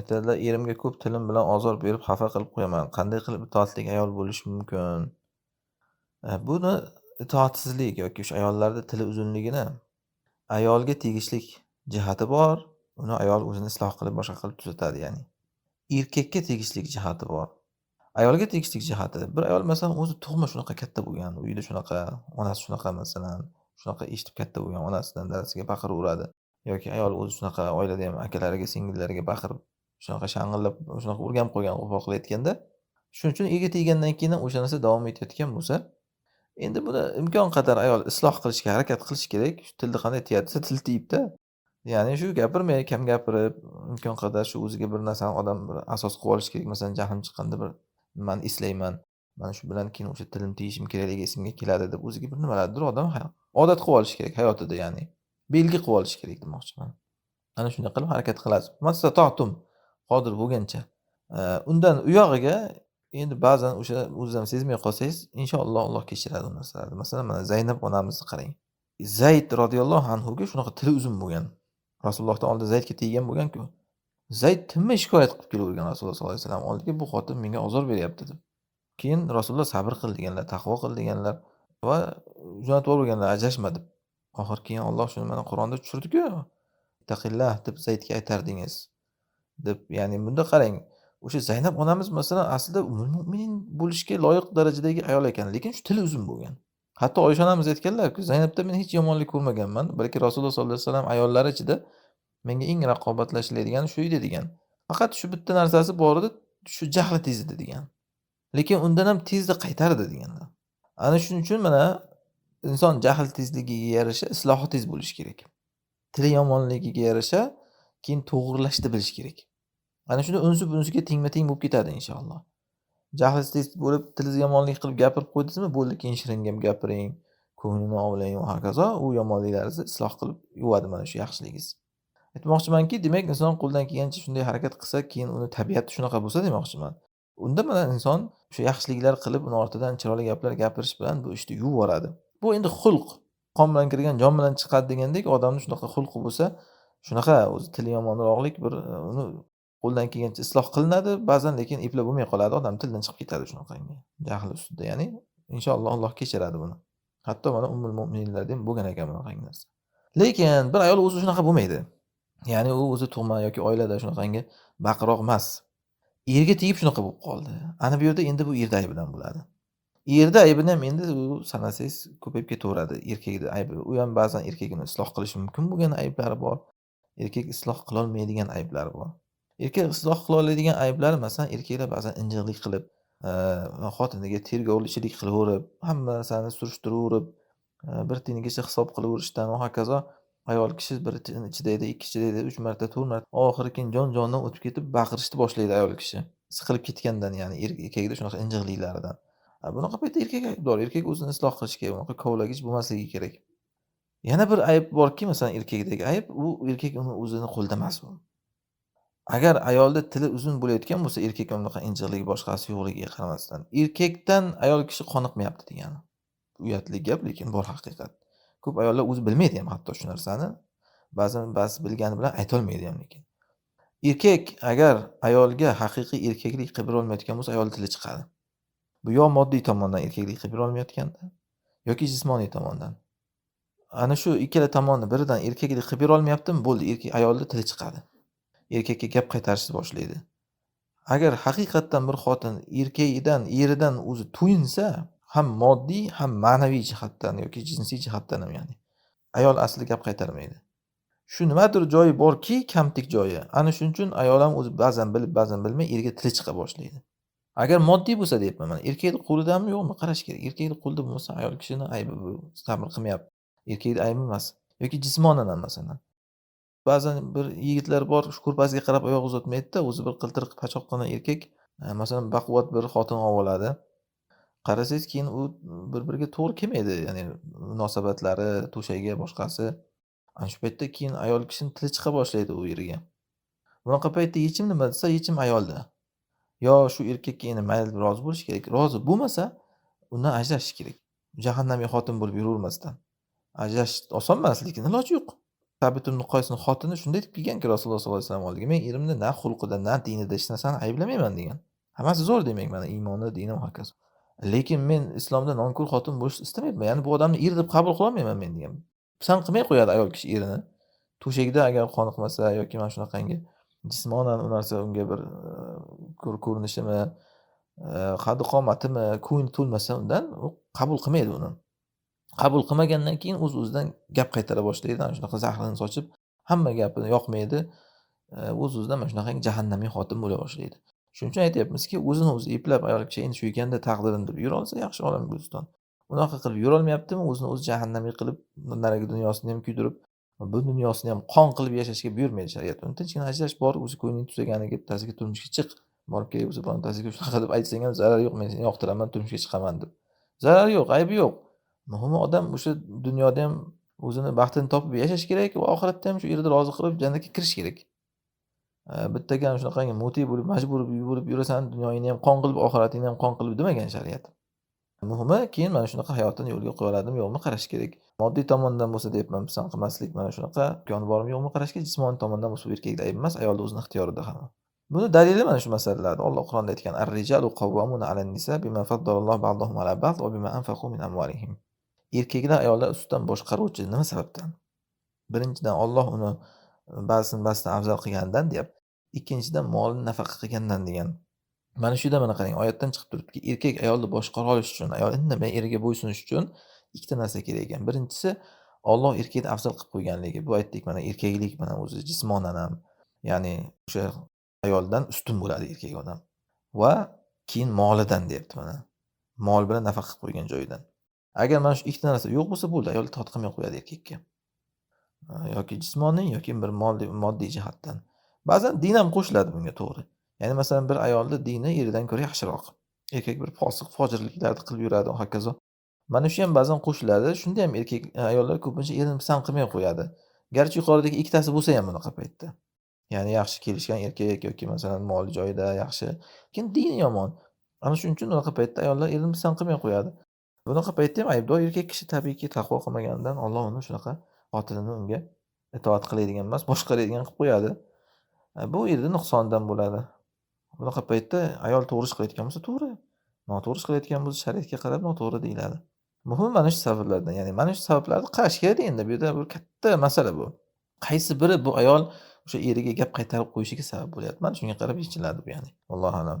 Aytadilar, erimga ko'p tilim bilan ozor berib, xafa qilib qo'yaman. Qanday qilib itoatli ayol bo'lish mumkin? Buni itoatsizlik yoki o'sha ayollarda tili uzunligini ayolga tegishlik jihati bor. Uni ayol o'zini isloh qilib, boshqa qilib tuzatadi, ya'ni. Erkakka tegishlik jihati bor. Ayolga tegishlik jihati, bir ayol masalan o'zi tug'ma shunaqa katta bo'lgan, uyida shunaqa, onasi shunaqa masalan, shunaqa eshitib katta bo'lgan, onasidan dadasiga baqiraveradi. Yoki ayol o'zi shunaqa oilada ham akalariga, singillariga baqirib, shunaqa shang'illab, shunaqa o'rganib qolgan qo'pol qilayotganda, shuning uchun erga teggandan keyin ham o'sha narsa davom etayotgan bo'lsa, endi buni imkon qadar ayol isloh qilishga harakat qilish kerak. Shu tilni qanday tiyadi desa, til tiyibdi. Ya'ni shu gapirmay, kam gapirib, imkon qadar shu o'ziga bir narsani odam bir asos qilib olishi kerak. Masalan, jahlim chiqqanda bir nimani eslayman. Mana shu bilan keyin o'sha tilim tiyishim kerakligi esimga keladi deb o'ziga bir nimalardir odam odat qilib olishi kerak hayotida, ya'ni. Belgi qilib olishi kerak demoqchiman. Ana shunday qilib harakat qilasiz. Mastata'tum qodir bo'lgancha. Undan u yog'iga endi ba'zan o'sha o'zingiz ham sezmay qolsangiz, inshaalloh Alloh kechiradi u narsalarni. Masalan, mana Zaynab onamizni qarang. Zayd radhiyallohu anhuga shunaqa tili uzun bo'lgan. Rasulullohdan oldin Zaydga teggan bo'lgan-ku. Zayd tinmay shikoyat qilib kelavergan Rasululloh sollallohu alayhi vasallam oldiga, bu xotin menga ozor beryapti deb. Keyin Rasululloh sabr qil deganlar, taqvo qil deganlar va jo'natib yuborganlar ajrashma deb. Oxiri keyin Alloh shuni mana Qur'onda tushirdi-ku. Ittaqillah deb Zaydga aytardingiz deb. Ya'ni bunda qarang, o'sha Zaynab onamiz masalan aslida ummul mu'minin bo'lishga loyiq darajadagi ayol ekan, lekin shu tili uzun bo'lgan. Hatto Oysha onamiz aytganlar-ku, Zaynabda men hech yomonlik ko'rmaganman, balki Rasululloh sollallohu alayhi vasallam ayollari ichida menga eng raqobatlashiladigan shu edi degan. Faqat shu bitta narsasi bor edi, shu jahli tez edi degan. Lekin undan ham tezda qaytardi deganlar. Ana shuning uchun mana inson jahl tezligiga yarasha islohi tez bo'lishi kerak. Tili yomonligiga yarasha keyin to'g'rilashni bilish kerak. Ana shunda unsi-bunsiga tengma-teng bo'lib ketadi inshaalloh. Jahlingiz tez bo'lib, tilingiz yomonlik qilib gapirib qo'ydingizmi, bo'ldi, keyin shirin gap gapiring, ko'nglini ovlang va hokazo. U yomonliklaringizni isloh qilib yuvadi mana shu yaxshiligingiz. Aytmoqchimanki, demak inson qo'ldan kelgancha shunday harakat qilsa, keyin uni tabiati shunaqa bo'lsa demoqchiman. Unda mana inson o'sha yaxshiliklar qilib, uni ortidan chiroyli gaplar gapirish bilan bu ishni yuvib yuboradi. Bu endi xulq. Qon bilan kirgan jon bilan chiqadi degandek, odamni shunaqa xulqi bo'lsa, shunaqa o'zi tili yomonroqlik bir uni qo'ldan kelgancha isloh qilinadi. Ba'zan lekin eplab bo'lmay qoladi, odam tildan chiqib ketadi shunaqangi. Jahli ustida, ya'ni inshaalloh Alloh kechiradi buni. Hatto mana ummul mu'minlarda ham bo'lgan ekan bunaqangi narsa. Lekin bir ayol o'zi shunaqa bo'lmaydi. Ya'ni u o'zi tug'ma yoki oilada shunaqangi baqiroq emas. Erga tegib shunaqa bo'lib qoldi. Ana bu yerda endi bu erda aybidan bo'ladi. Erda aybini ham endi u sanasangiz ko'payib ketaveradi. Erkakda aybi. U ham ba'zan erkakni isloh qilishi mumkin bo'lgan ayblari bor. Erkak isloh qilolmaydigan ayblari bor. Erkak isloh qila oladigan ayblari masalan, erkaklar ba'zan injiqlik qilib, xotiniga tergovchilik qilaverib, hamma narsani surishtiravurib, bir tiyingacha hisob qilaverishdan va hokazo. Ayol kishi bir tiyin ichida edi, ikki ichida edi, 3 marta, 4 marta, oxiri keyin jon-jondan o'tib ketib baqirishni boshlaydi ayol kishi. Siqilib ketgandan, ya'ni erkakda shunaqa injiqliklaridan. Bunaqa paytda erkak aybdor. Erkak o'zini isloh qilishi kerak. Bunaqa kovlagich bo'lmasligi kerak. Yana bir ayb borki, masalan, erkakdagi ayb, u erkak uni o'zini qo'lida emas u. Agar ayolda tili uzun bo'layotgan bo'lsa, erkak unaqa injiqligi boshqasi yo'qligiga qaramasdan, erkakdan ayol kishi qoniqmayapti degani. Uyatli gap, lekin bor haqiqat. Ko'p ayollar o'zi bilmaydi ham hatto shu narsani. Ba'zan ba'zi bilgani bilan aytolmaydi ham lekin. Erkak agar ayolga haqiqiy erkaklik qilib bera olmayotgan bo'lsa, ayol tili chiqadi. Bu yo moddiy tomondan erkaklik qilib bera olmayotganda yoki jismoniy tomondan. Ana shu ikkala tomonni biridan erkaklik qilib bera olmayaptimi, bo'ldi, ayolda tili chiqadi. Erkakka gap qaytarishni boshlaydi. Agar haqiqatdan bir xotin erkagidan, eridan o'zi to'yinsa, ham moddiy, ham ma'naviy jihatdan yoki jinsiy jihatdan ham, ya'ni ayol asli gap qaytarmaydi. Shu nimadir joyi borki, kamtik joyi. Ana shuning uchun ayol ham o'zi ba'zan bilib, ba'zan bilmay erga tili chiqa boshlaydi. Agar moddiy bo'lsa deyapman mana, erkakning qo'lidami yo'qmi qarash kerak. Erkakning qo'lida bo'lmasa, ayol kishining aybi bu, sabr qilmayapti. Erkakning aybi emas yoki jismonan ham masalan. Ba'zan bir yigitlar bor, shu ko'rpasiga qarab oyoq uzatmaydi-da, o'zi bir qiltiriq pachoqqina erkak, masalan, baquvvat bir xotin oladi. Qarasangiz keyin u bir-biriga to'g'ri kelmaydi, ya'ni munosabatlari, to'shagi, boshqasi. Ana shu paytda keyin ayol kishining tili chiqa boshlaydi u eriga. Bunaqa paytda yechim nima desa, yechim ayolda. Yo shu erkakka endi mayli rozi bo'lish kerak. Rozi bo'lmasa, undan ajrashish kerak. Jahannamiy xotin bo'lib yuravermasdan. Ajrash oson emas, lekin iloji yo'q. Sabit ibn Qoysning xotini shunday deb kelganki Rasululloh sollallohu alayhi vasallam oldiga: "Men erimni na xulqida, na dinida hech narsani ayblamayman" degan. Hammasi zo'r demak mana iymoni, dini va hokazo. Lekin men islomda nonko'r xotin bo'lishni istamayapman. Ya'ni bu odamni er deb qabul qilolmayman men degan. Pisand qilmay qo'yadi ayol kishi erini. To'shagida agar qoniqmasa yoki mana shunaqangi jismonan u narsa unga bir ko'rinishimi, qaddi qomatimi, ko'ngli to'lmasa undan u qabul qilmaydi uni. Qabul qilmagandan keyin o'z-o'zidan gap qaytara boshlaydi. Ana shunaqa zahrini sochib, hamma gapini yoqmaydi. O'z-o'zidan mana shunaqangi jahannamiy xotin bo'la boshlaydi. Shuning uchun aytyapmizki, o'zini o'zi eplab ayol kishi endi shu ekanda taqdirim deb yurolsa yaxshi olam Guliston. Unaqa qilib yurolmayaptimi, o'zini o'zi jahannamiy qilib, narigi dunyosini ham kuydirib, bu dunyosini ham qon qilib yashashga buyurmaydi shariat. Uni tinchgina ajrash bor, o'zi ko'ngling tusaganiga bittasiga turmushga chiq. Borib kelib o'zi birontasiga shunaqa deb aytsang ham zarari yo'q, men seni yoqtiraman, turmushga chiqaman deb. Zarari yo'q, aybi yo'q. Muhimi odam o'sha dunyoda ham o'zini baxtini topib yashash kerak va oxiratda ham shu erni rozi qilib jannatga kirish kerak. Bittaga ana shunaqangi mo'ti bo'lib, majbur bo'lib yurasan, dunyoingni ham qon qilib, oxiratingni ham qon qilib demagan shariat. Muhimi keyin mana shunaqa hayotini yo'lga qo'yaladimi, yo'qmi qarash kerak. Moddiy tomondan bo'lsa deyapman, pisand qilmaslik mana shunaqa imkoni bormi, yo'qmi qarashga, jismoniy tomondan bo'lsa bu erkakda ayb emas, ayolni o'zini ixtiyorida hamma. Buni dalili mana shu masalalarda. Alloh Qur'onda aytgan: "Ar-rijalu qawwamuna 'alan nisa bima faddallallohu ba'dahum 'ala ba'd va bima anfaqu min amwalihim." Erkaklar ayollar ustidan boshqaruvchi nima sababdan? Birinchidan Alloh uni ba'zisini ba'zisidan afzal qilganidan deyapti. Ikkinchidan molini nafaqa qilgandan degan. Mana shu yerda mana qarang, oyatdan chiqib turibdiki, erkak ayolni boshqara olish uchun, ayol indamay eriga bo'ysunish uchun ikkita narsa kerak ekan. Birinchisi, Alloh erkakni afzal qilib qo'yganligi. Bu aytdik mana erkaklik mana o'zi jismonan ham, ya'ni o'sha ayoldan ustun bo'ladi erkak odam. Va keyin molidan deyapti mana. Mol bilan nafaqa qilib qo'ygan joyidan. Agar mana shu ikkita narsa yo'q bo'lsa bo'ldi, ayol itoat qilmay qo'yadi erkakka. Yoki jismoniy yoki bir moddiy jihatdan. Ba'zan din ham qo'shiladi bunga, to'g'ri. Ya'ni masalan bir ayolni dini eridan ko'ra yaxshiroq. Erkak bir fosiq, fojirliklarni qilib yuradi va hokazo. Mana shu ham ba'zan qo'shiladi. Shunda ham ayollar ko'pincha erini pisand qilmay qo'yadi. Garchi yuqoridagi ikkitasi bo'lsa ham bunaqa paytda. Ya'ni yaxshi kelishgan erkak yoki masalan moli joyida yaxshi, lekin dini yomon. Ana shuning uchun unaqa paytda ayollar erini pisand qilmay qo'yadi. Bunaqa paytda ham aybdor erkak kishi tabiiyki taqvo qilmaganidan Alloh uni shunaqa xotinini unga itoat qiladigan emas, boshqaradigan qilib qo'yadi. Bu erni nuqsonidan bo'ladi. Bunaqa paytda ayol to'g'ri ish qilayotgan bo'lsa to'g'ri, noto'g'ri ish qilayotgan bo'lsa shariatga qarab noto'g'ri deyiladi. Muhimi mana shu sabablardan, ya'ni mana shu sabablarni qarash kerak endi. Bu yerda bir katta masala bu. Qaysi biri bu ayol o'sha eriga gap qaytarib qo'yishiga sabab bo'lyapti? Mana shunga qarab yechiladi bu ya'ni. Allohu a'lam.